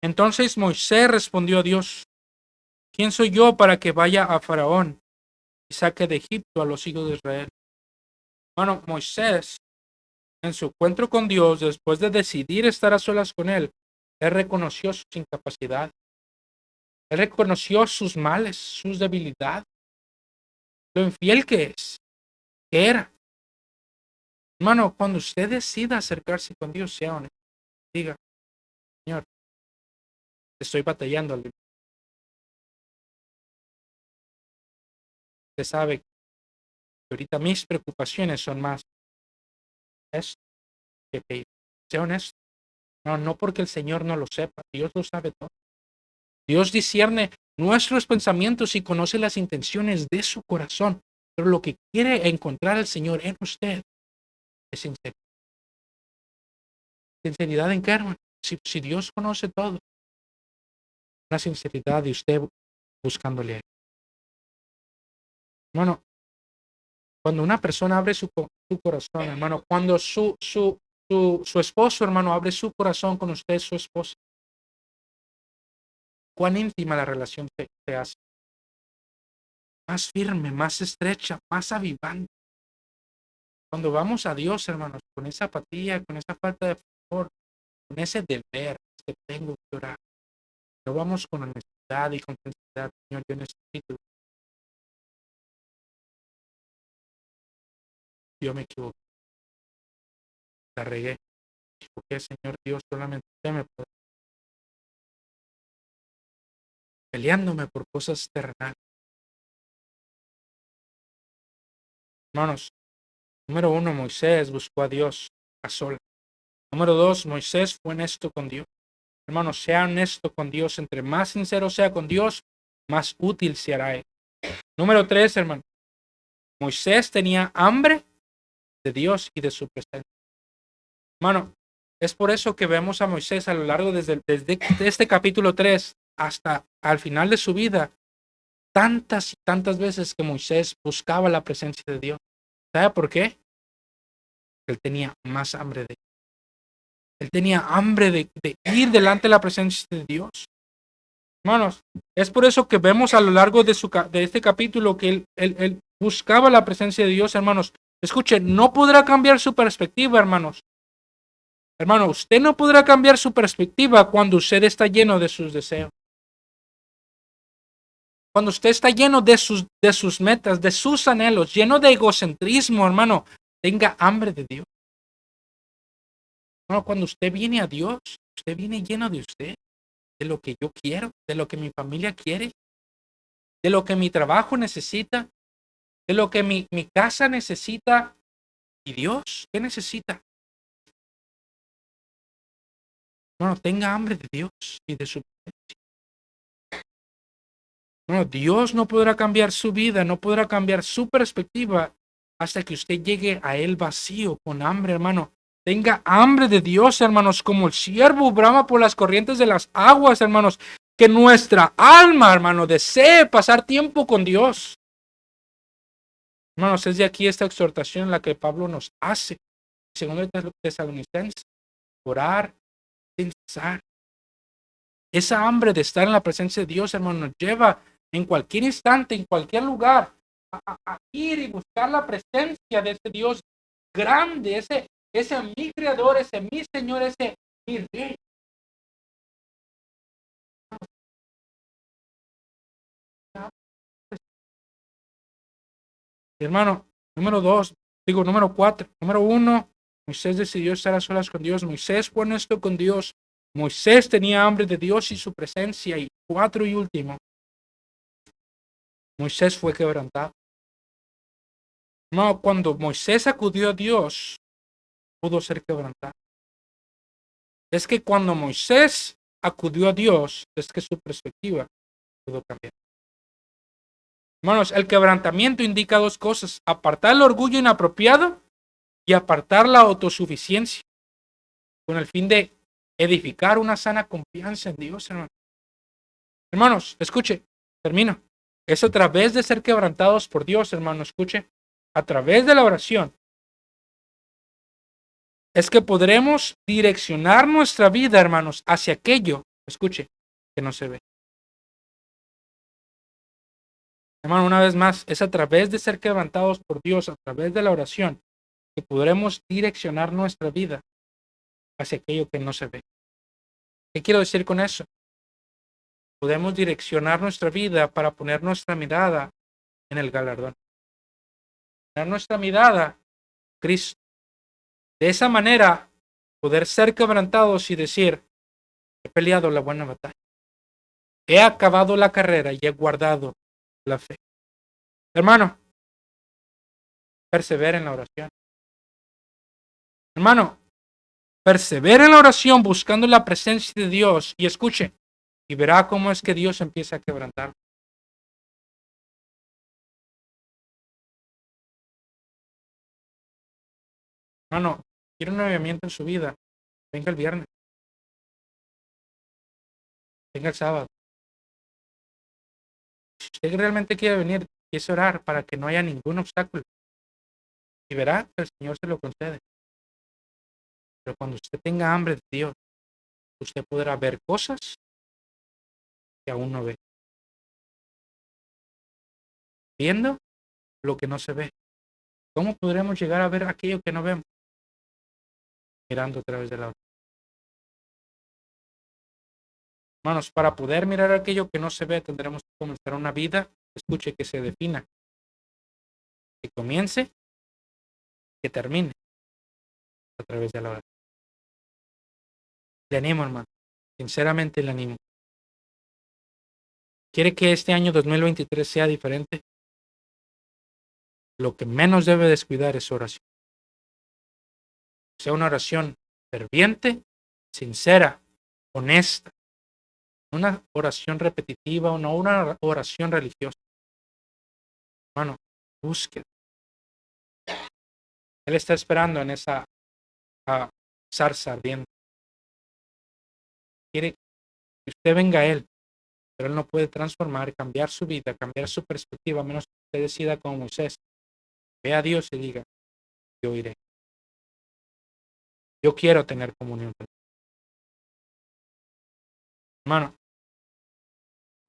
Entonces Moisés respondió a Dios: ¿Quién soy yo para que vaya a Faraón y saque de Egipto a los hijos de Israel? Hermano, Moisés, en su encuentro con Dios, después de decidir estar a solas con Él, él reconoció sus incapacidades. Él reconoció sus males, sus debilidades, lo infiel que es, que era. Hermano, cuando usted decida acercarse con Dios, sea honesto. Diga: Señor, estoy batallando. Usted sabe que ahorita mis preocupaciones son más esto que aquello. Sea honesto. No porque el Señor no lo sepa. Dios lo sabe todo. Dios discierne nuestros pensamientos y conoce las intenciones de su corazón. Pero lo que quiere encontrar el Señor en usted es sinceridad. ¿Sinceridad en qué, hermano? Si Dios conoce todo, la sinceridad de usted buscándole a Él. Hermano, cuando una persona abre su corazón, hermano, cuando su esposo, hermano, abre su corazón con usted, su esposa, cuán íntima la relación se hace. Más firme, más estrecha, más avivante. Cuando vamos a Dios, hermanos, con esa apatía, con esa falta de favor, con ese deber que tengo que orar, no vamos con honestidad y con sinceridad. Señor, yo necesito. Yo me equivoqué, la regué. Porque, Señor Dios, solamente usted me puede. Peleándome por cosas terrenales. Hermanos, número uno, Moisés buscó a Dios a solas. Número dos, Moisés fue honesto con Dios. Hermano, sea honesto con Dios. Entre más sincero sea con Dios, más útil se hará Él. Número tres, hermano, Moisés tenía hambre de Dios y de su presencia. Hermano, es por eso que vemos a Moisés a lo largo desde este capítulo 3 hasta al final de su vida, tantas y tantas veces que Moisés buscaba la presencia de Dios. ¿Sabe por qué? Él tenía más hambre de Él tenía hambre de ir delante de la presencia de Dios. Hermanos, es por eso que vemos a lo largo de este capítulo que él buscaba la presencia de Dios, hermanos. Escuchen, no podrá cambiar su perspectiva, hermanos. Hermano, usted no podrá cambiar su perspectiva cuando usted está lleno de sus deseos. Cuando usted está lleno de sus metas, de sus anhelos, lleno de egocentrismo, hermano, tenga hambre de Dios. Hermano, cuando usted viene a Dios, usted viene lleno de usted, de lo que yo quiero, de lo que mi familia quiere, de lo que mi trabajo necesita, de lo que mi casa necesita. ¿Y Dios qué necesita? Bueno, tenga hambre de Dios y de su presencia. Bueno, Dios no podrá cambiar su vida, no podrá cambiar su perspectiva hasta que usted llegue a Él vacío, con hambre, hermano. Tenga hambre de Dios, hermanos, como el siervo brama por las corrientes de las aguas, hermanos. Que nuestra alma, hermano, desee pasar tiempo con Dios. Hermanos, es de aquí esta exhortación en la que Pablo nos hace, según el Tesalonicenses, orar, pensar. Esa hambre de estar en la presencia de Dios, hermano, nos lleva en cualquier instante, en cualquier lugar, a ir y buscar la presencia de ese Dios grande, ese mi creador, ese mi Señor, ese mi Rey. Hermano, Número 4. Número 1, Moisés decidió estar a solas con Dios. Moisés fue honesto con Dios. Moisés tenía hambre de Dios y su presencia. Y 4 y último, Moisés fue quebrantado. No, cuando Moisés acudió a Dios, pudo ser quebrantado. Es que cuando Moisés acudió a Dios, es que su perspectiva pudo cambiar. Hermanos, el quebrantamiento indica dos cosas: apartar el orgullo inapropiado y apartar la autosuficiencia, con el fin de edificar una sana confianza en Dios, hermano. Hermanos, escuche, termino. Es a través de ser quebrantados por Dios, hermano, escuche, a través de la oración, es que podremos direccionar nuestra vida, hermanos, hacia aquello, escuche, que no se ve. Hermano, una vez más, es a través de ser quebrantados por Dios, a través de la oración, que podremos direccionar nuestra vida hacia aquello que no se ve. ¿Qué quiero decir con eso? Podemos direccionar nuestra vida para poner nuestra mirada en el galardón. Poner nuestra mirada en Cristo. De esa manera, poder ser quebrantados y decir: he peleado la buena batalla. He acabado la carrera y he guardado la fe. Hermano, persevera en la oración. Hermano, persevera en la oración buscando la presencia de Dios y escuche, y verá cómo es que Dios empieza a quebrantar. Hermano, quiere un avivamiento en su vida, venga el viernes, venga el sábado. Si usted realmente quiere venir, empiece a orar para que no haya ningún obstáculo. Y verá que el Señor se lo concede. Pero cuando usted tenga hambre de Dios, usted podrá ver cosas que aún no ve. Viendo lo que no se ve. ¿Cómo podremos llegar a ver aquello que no vemos? Mirando a través de la oración. Hermanos, para poder mirar aquello que no se ve, tendremos que comenzar una vida, escuche, que se defina, que comience, que termine a través de la oración. Le animo, hermano, sinceramente le animo. ¿Quiere que este año 2023 sea diferente? Lo que menos debe descuidar es su oración. Sea una oración ferviente, sincera, honesta. Una oración repetitiva o no una oración religiosa. Hermano, busque. Él está esperando en esa zarza ardiente. Quiere que usted venga a Él, pero Él no puede transformar, cambiar su vida, cambiar su perspectiva, a menos que usted decida como Moisés. Ve a Dios y diga: yo iré. Yo quiero tener comunión con Él. Hermano,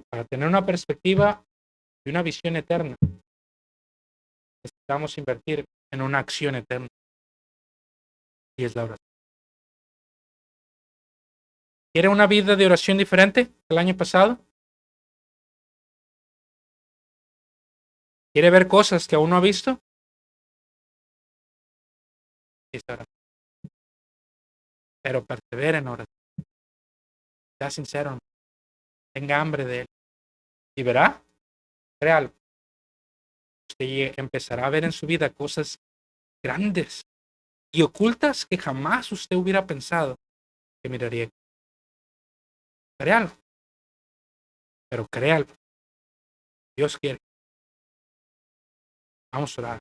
para tener una perspectiva y una visión eterna, necesitamos invertir en una acción eterna. Y es la oración. ¿Quiere una vida de oración diferente que el año pasado? ¿Quiere ver cosas que aún no ha visto? Pero persevera en oración. Sea sincero. Tenga hambre de Él. Y verá, créalo. Usted empezará a ver en su vida cosas grandes y ocultas que jamás usted hubiera pensado que miraría. Créalo. Pero créalo. Dios quiere. Vamos a orar.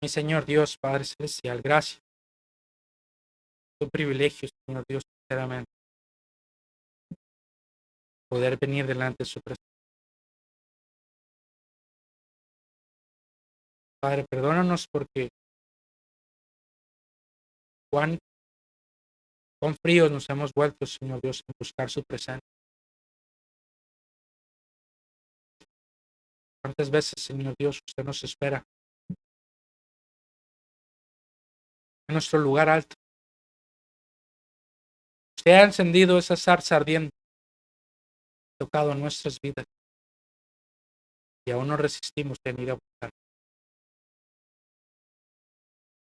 Mi Señor Dios, Padre Celestial, gracias. Es un privilegio, Señor Dios, sinceramente, poder venir delante de su presencia. Padre, perdónanos porque cuán fríos nos hemos vuelto, Señor Dios, en buscar su presencia. ¿Cuántas veces, Señor Dios, usted nos espera en nuestro lugar alto? Usted ha encendido esa zarza ardiente tocado nuestras vidas y aún no resistimos en ir a buscar.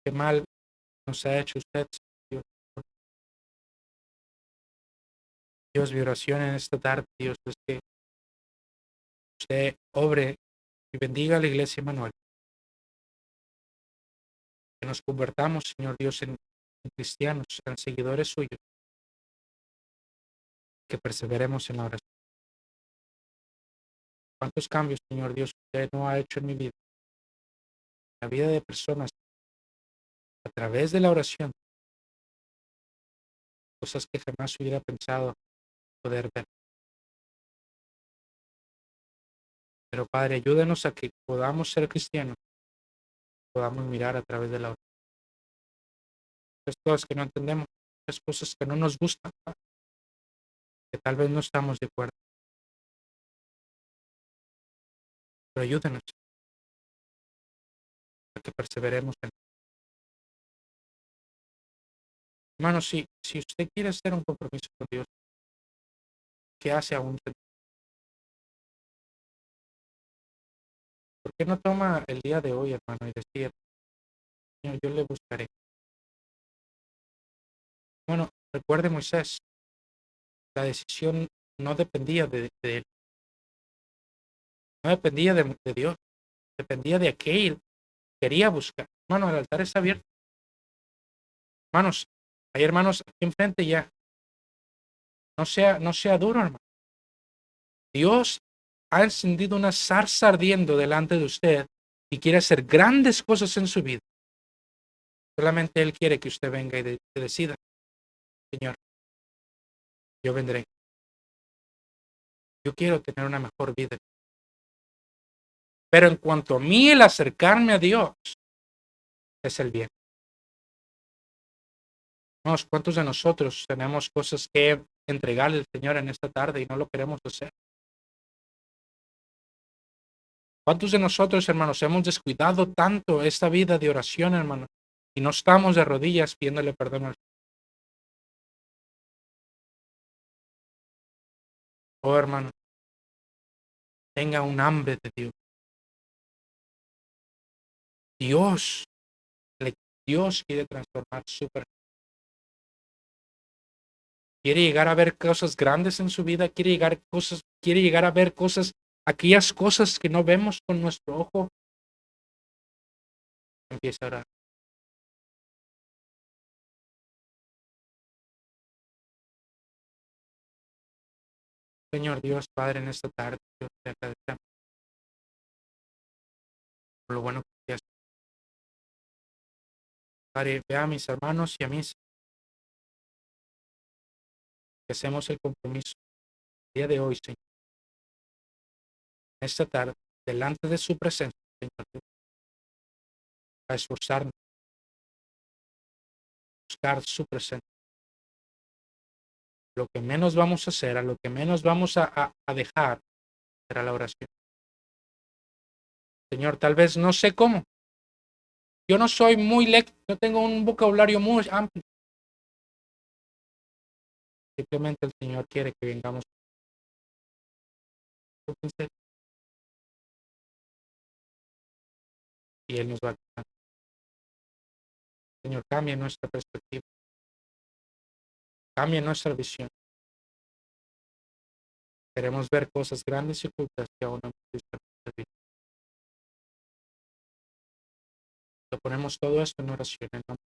Qué mal nos ha hecho usted, Dios. Dios, mi oración en esta tarde, Dios, es que usted obre y bendiga a la iglesia Manuel. Que nos convertamos, Señor Dios, en cristianos, en seguidores suyos. Que perseveremos en la oración. ¿Cuántos cambios, Señor Dios, usted no ha hecho en mi vida? La vida de personas a través de la oración. Cosas que jamás hubiera pensado poder ver. Pero Padre, ayúdenos a que podamos ser cristianos, podamos mirar a través de la oración. Las cosas que no entendemos, las cosas que no nos gustan, que tal vez no estamos de acuerdo. Pero ayúdenos a que perseveremos en. Hermanos, si usted quiere hacer un compromiso con Dios, ¿qué hace aún? ¿Por qué no toma el día de hoy, hermano, y decir, Señor, yo le buscaré? Bueno, recuerde Moisés, la decisión no dependía de él, no dependía de Dios, dependía de aquel que quería buscar. Hermano, el altar está abierto. Hermanos, hay hermanos aquí enfrente ya. No sea duro, hermano. Dios ha encendido una zarza ardiendo delante de usted y quiere hacer grandes cosas en su vida. Solamente Él quiere que usted venga y decida, Señor, yo vendré. Yo quiero tener una mejor vida. Pero en cuanto a mí, el acercarme a Dios es el bien. ¿Cuántos de nosotros tenemos cosas que entregarle al Señor en esta tarde y no lo queremos hacer? ¿Cuántos de nosotros, hermanos, hemos descuidado tanto esta vida de oración, hermanos, y no estamos de rodillas pidiéndole perdón al Señor? Oh, hermano, tenga un hambre de Dios. Dios, Dios quiere transformar su persona. Quiere llegar a ver cosas grandes en su vida, quiere llegar a ver cosas, aquellas cosas que no vemos con nuestro ojo. Empieza a orar. Señor Dios, Padre, en esta tarde, Dios, te agradecemos por lo bueno que haces. Padre, vea a mis hermanos y a mí que hacemos el compromiso el día de hoy, Señor. Esta tarde, delante de su presencia, Señor Dios, a esforzarnos, buscar su presencia. Lo que menos vamos a hacer, a lo que menos vamos a dejar, será la oración. Señor, tal vez no sé cómo. Yo no soy muy no tengo un vocabulario muy amplio. Simplemente el Señor quiere que vengamos. Y Él nos va a ayudar. Señor, cambie nuestra perspectiva. Cambie nuestra visión. Queremos ver cosas grandes y ocultas que aún no hemos visto en nuestra vida. Lo ponemos todo esto en oración en nombre